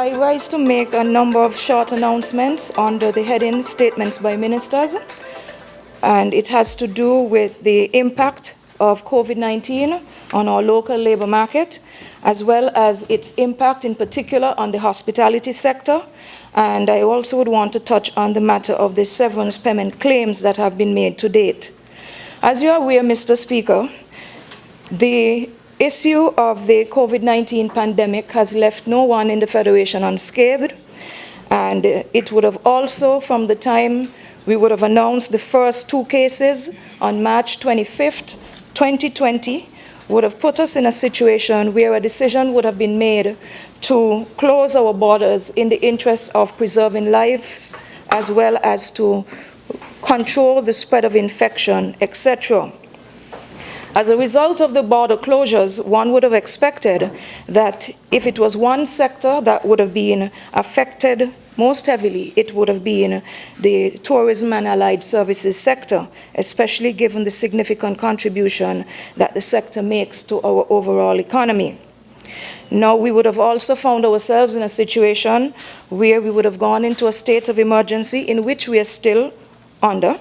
I rise to make a number of short announcements under the heading Statements by Ministers, and it has to do with the impact of COVID-19 on our local labor market, as well as its impact in particular on the hospitality sector. And I also would want to touch on the matter of the severance payment claims that have been made to date. As you are aware, Mr. Speaker, the issue of the COVID-19 pandemic has left no one in the Federation unscathed, and it would have also, from the time we would have announced the first 2 cases on March 25th, 2020, would have put us in a situation where a decision would have been made to close our borders in the interest of preserving lives, as well as to control the spread of infection, etc. As a result of the border closures, one would have expected that if it was one sector that would have been affected most heavily, it would have been the tourism and allied services sector, especially given the significant contribution that the sector makes to our overall economy. Now, we would have also found ourselves in a situation where we would have gone into a state of emergency in which we are still under.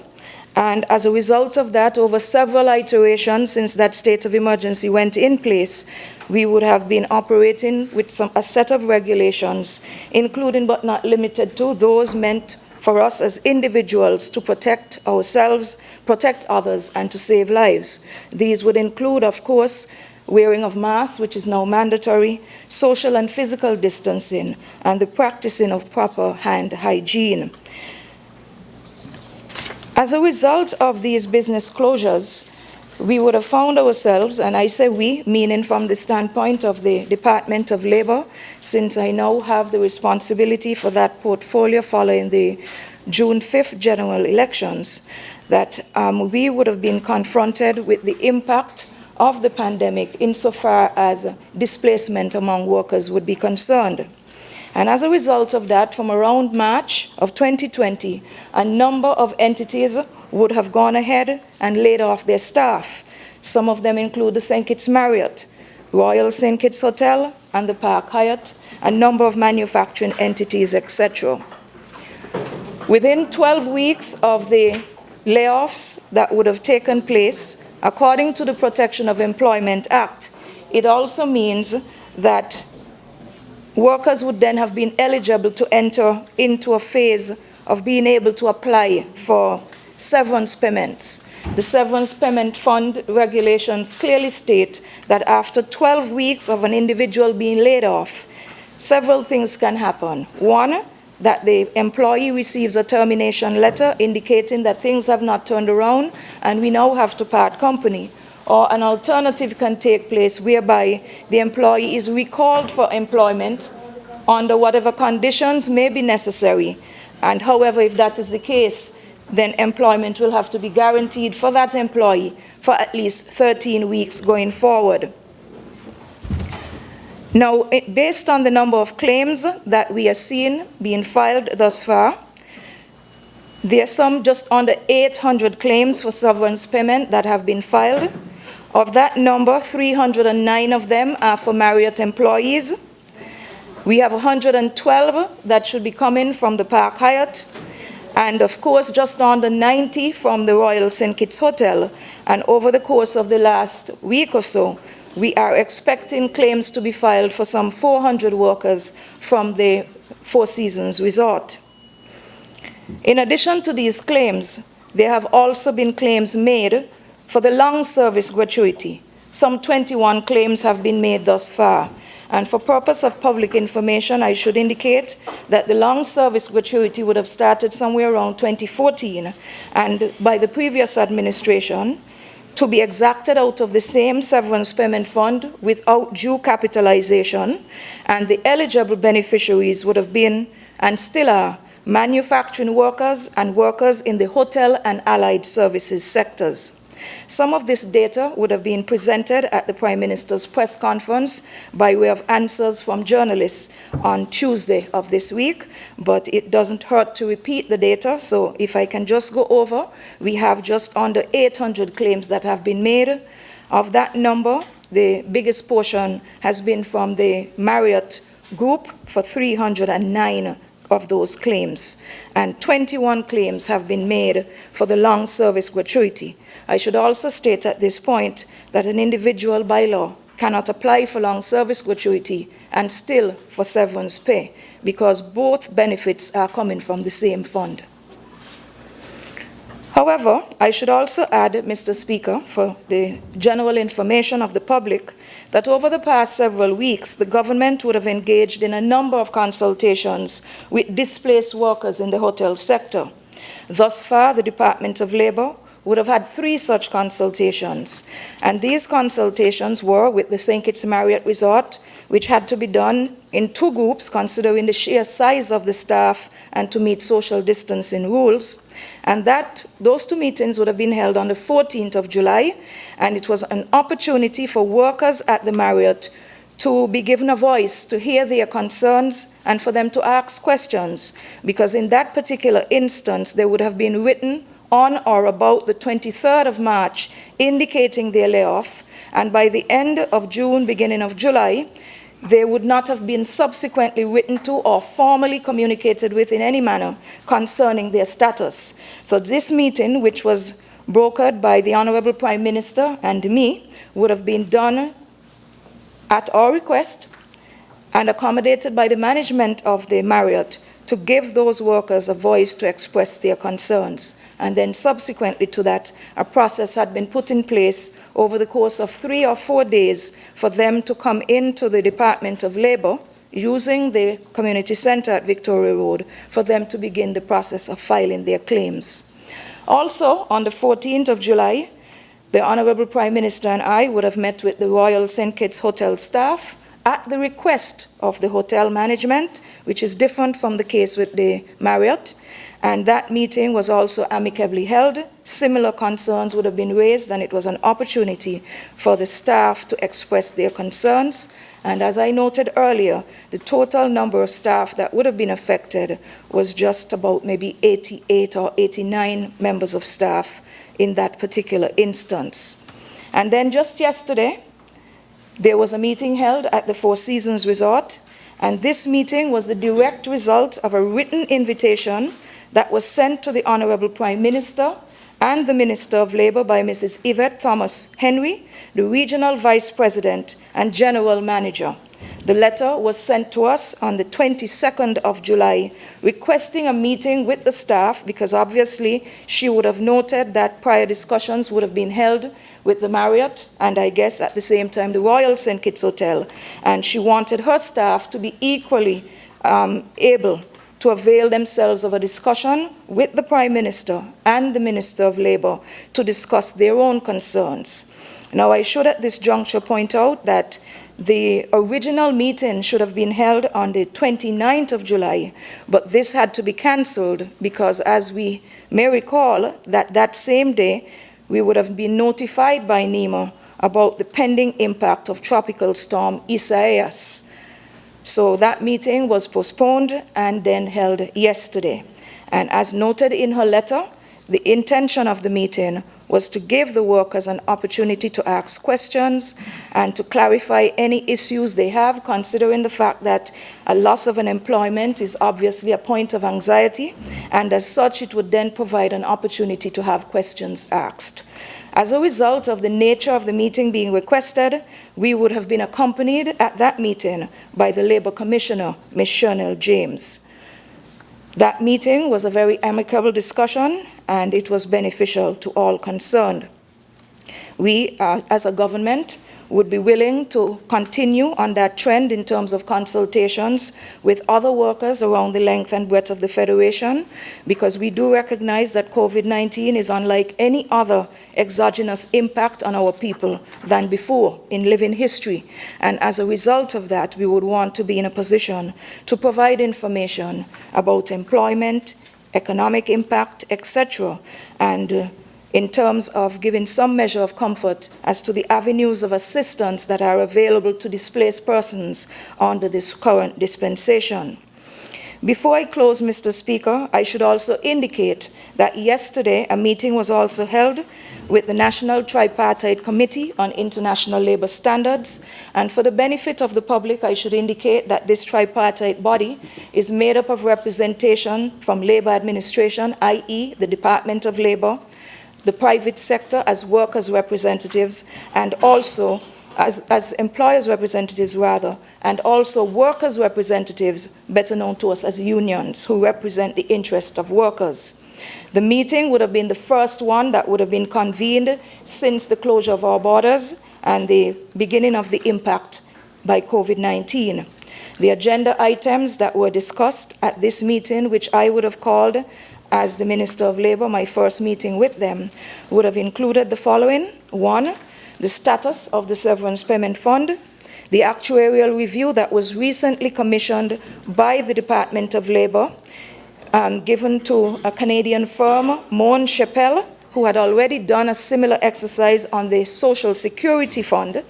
And as a result of that, over several iterations since that state of emergency went in place, we would have been operating with a set of regulations, including but not limited to those meant for us as individuals to protect ourselves, protect others, and to save lives. These would include, of course, wearing of masks, which is now mandatory, social and physical distancing, and the practicing of proper hand hygiene. As a result of these business closures, we would have found ourselves, and I say we, meaning from the standpoint of the Department of Labor, since I now have the responsibility for that portfolio following the June 5th general elections, that we would have been confronted with the impact of the pandemic insofar as displacement among workers would be concerned. And as a result of that, from around March of 2020, a number of entities would have gone ahead and laid off their staff. Some of them include the St. Kitts Marriott, Royal St. Kitts Hotel, and the Park Hyatt, a number of manufacturing entities, etc. Within 12 weeks of the layoffs that would have taken place, according to the Protection of Employment Act, it also means that workers would then have been eligible to enter into a phase of being able to apply for severance payments. The severance payment fund regulations clearly state that after 12 weeks of an individual being laid off, several things can happen. One, that the employee receives a termination letter indicating that things have not turned around and we now have to part company. Or an alternative can take place whereby the employee is recalled for employment under whatever conditions may be necessary. And however, if that is the case, then employment will have to be guaranteed for that employee for at least 13 weeks going forward. Now, based on the number of claims that we are seeing being filed thus far, there are some just under 800 claims for severance payment that have been filed. Of that number, 309 of them are for Marriott employees. We have 112 that should be coming from the Park Hyatt, and of course just under 90 from the Royal St. Kitts Hotel. And over the course of the last week or so, we are expecting claims to be filed for some 400 workers from the Four Seasons Resort. In addition to these claims, there have also been claims made for the long service gratuity. Some 21 claims have been made thus far. And for purpose of public information, I should indicate that the long service gratuity would have started somewhere around 2014, and by the previous administration, to be exacted out of the same severance payment fund without due capitalization, and the eligible beneficiaries would have been, and still are, manufacturing workers and workers in the hotel and allied services sectors. Some of this data would have been presented at the Prime Minister's press conference by way of answers from journalists on Tuesday of this week, but it doesn't hurt to repeat the data. So if I can just go over, we have just under 800 claims that have been made. Of that number, the biggest portion has been from the Marriott group for 309 of those claims, and 21 claims have been made for the long service gratuity. I should also state at this point that an individual by law cannot apply for long service gratuity and still for severance pay, because both benefits are coming from the same fund. However, I should also add, Mr. Speaker, for the general information of the public, that over the past several weeks, the government would have engaged in a number of consultations with displaced workers in the hotel sector. Thus far, the Department of Labor would have had 3 such consultations, and these consultations were with the St. Kitts Marriott Resort, which had to be done in 2 groups considering the sheer size of the staff and to meet social distancing rules. And those 2 meetings would have been held on the 14th of July, and it was an opportunity for workers at the Marriott to be given a voice, to hear their concerns, and for them to ask questions, because in that particular instance, they would have been written on or about the 23rd of March, indicating their layoff, and by the end of June, beginning of July, they would not have been subsequently written to or formally communicated with in any manner concerning their status. So this meeting, which was brokered by the Honorable Prime Minister and me, would have been done at our request and accommodated by the management of the Marriott to give those workers a voice to express their concerns. And then subsequently to that, a process had been put in place over the course of 3 or 4 days for them to come into the Department of Labor using the community center at Victoria Road for them to begin the process of filing their claims. Also, on the 14th of July, the Honorable Prime Minister and I would have met with the Royal St. Kitts Hotel staff at the request of the hotel management, which is different from the case with the Marriott. And that meeting was also amicably held. Similar concerns would have been raised, and it was an opportunity for the staff to express their concerns. And as I noted earlier, the total number of staff that would have been affected was just about maybe 88 or 89 members of staff in that particular instance. And then just yesterday, there was a meeting held at the Four Seasons Resort, and this meeting was the direct result of a written invitation that was sent to the Honorable Prime Minister and the Minister of Labor by Mrs. Yvette Thomas Henry, the Regional Vice President and General Manager. The letter was sent to us on the 22nd of July, requesting a meeting with the staff, because obviously she would have noted that prior discussions would have been held with the Marriott and I guess at the same time the Royal St. Kitts Hotel, and she wanted her staff to be equally able to avail themselves of a discussion with the Prime Minister and the Minister of Labor to discuss their own concerns. Now, I should at this juncture point out that the original meeting should have been held on the 29th of July, but this had to be cancelled because, as we may recall, that same day we would have been notified by NEMA about the pending impact of Tropical Storm Isaias. So that meeting was postponed and then held yesterday. And as noted in her letter, the intention of the meeting was to give the workers an opportunity to ask questions and to clarify any issues they have, considering the fact that a loss of an employment is obviously a point of anxiety, and as such it would then provide an opportunity to have questions asked. As a result of the nature of the meeting being requested, we would have been accompanied at that meeting by the Labor Commissioner, Ms. Shernell James. That meeting was a very amicable discussion, and it was beneficial to all concerned. We, as a government, would be willing to continue on that trend in terms of consultations with other workers around the length and breadth of the Federation, because we do recognize that COVID-19 is unlike any other exogenous impact on our people than before in living history. And as a result of that, we would want to be in a position to provide information about employment, economic impact, etc., and in terms of giving some measure of comfort as to the avenues of assistance that are available to displaced persons under this current dispensation. Before I close, Mr. Speaker, I should also indicate that yesterday a meeting was also held with the National Tripartite Committee on International Labor Standards. And for the benefit of the public, I should indicate that this tripartite body is made up of representation from labor administration, i.e. the Department of Labor, the private sector as workers' representatives, and also as employers' representatives rather, and also workers' representatives, better known to us as unions, who represent the interest of workers. The meeting would have been the first one that would have been convened since the closure of our borders and the beginning of the impact by COVID-19. The agenda items that were discussed at this meeting, which I would have called as the Minister of Labor, my first meeting with them, would have included the following. 1, the status of the Severance Payment Fund, the actuarial review that was recently commissioned by the Department of Labor, given to a Canadian firm, Mon Chappelle, who had already done a similar exercise on the Social Security Fund.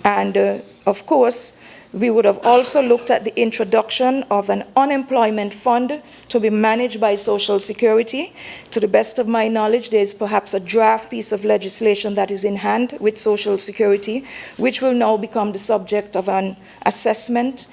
And of course, we would have also looked at the introduction of an unemployment fund to be managed by Social Security. To the best of my knowledge, there is perhaps a draft piece of legislation that is in hand with Social Security, which will now become the subject of an assessment,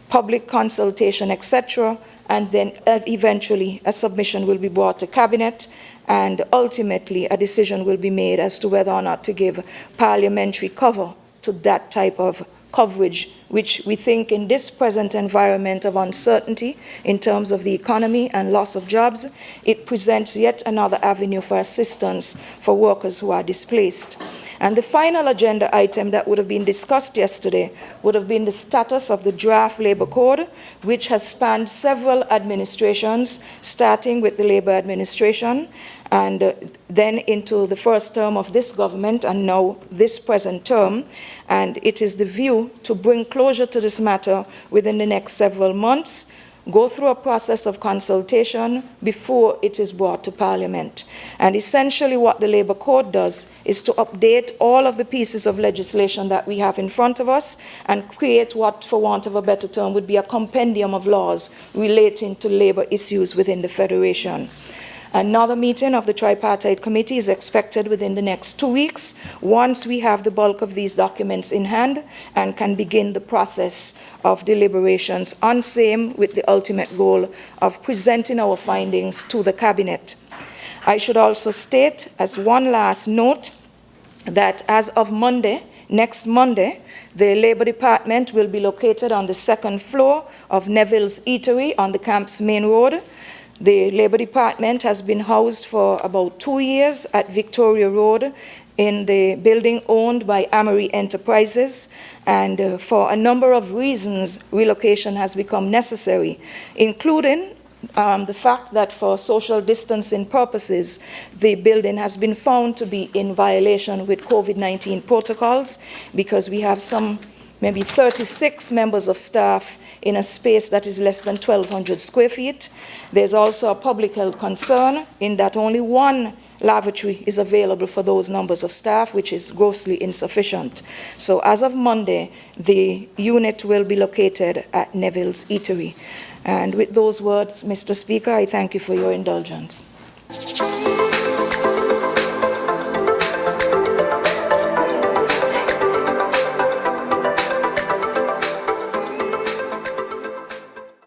public consultation, etc., and then eventually a submission will be brought to Cabinet, and ultimately a decision will be made as to whether or not to give parliamentary cover to that type of coverage, which we think in this present environment of uncertainty in terms of the economy and loss of jobs, it presents yet another avenue for assistance for workers who are displaced. And the final agenda item that would have been discussed yesterday would have been the status of the draft Labor Code, which has spanned several administrations, starting with the Labor Administration, and then into the first term of this government, and now this present term. And it is the view to bring closure to this matter within the next several months, go through a process of consultation before it is brought to Parliament. And essentially what the Labor Code does is to update all of the pieces of legislation that we have in front of us and create what, for want of a better term, would be a compendium of laws relating to labor issues within the Federation. Another meeting of the Tripartite Committee is expected within the next 2 weeks, once we have the bulk of these documents in hand and can begin the process of deliberations on same, with the ultimate goal of presenting our findings to the Cabinet. I should also state, as one last note, that as of Monday, next Monday, the Labor Department will be located on the second floor of Neville's Eatery on the Camps Main Road. The Labor Department has been housed for about 2 years at Victoria Road in the building owned by Amory Enterprises, and for a number of reasons, relocation has become necessary, including the fact that for social distancing purposes, the building has been found to be in violation with COVID-19 protocols, because we have some maybe 36 members of staff in a space that is less than 1,200 square feet. There's also a public health concern in that only one lavatory is available for those numbers of staff, which is grossly insufficient. So as of Monday, the unit will be located at Neville's Eatery. And with those words, Mr. Speaker, I thank you for your indulgence.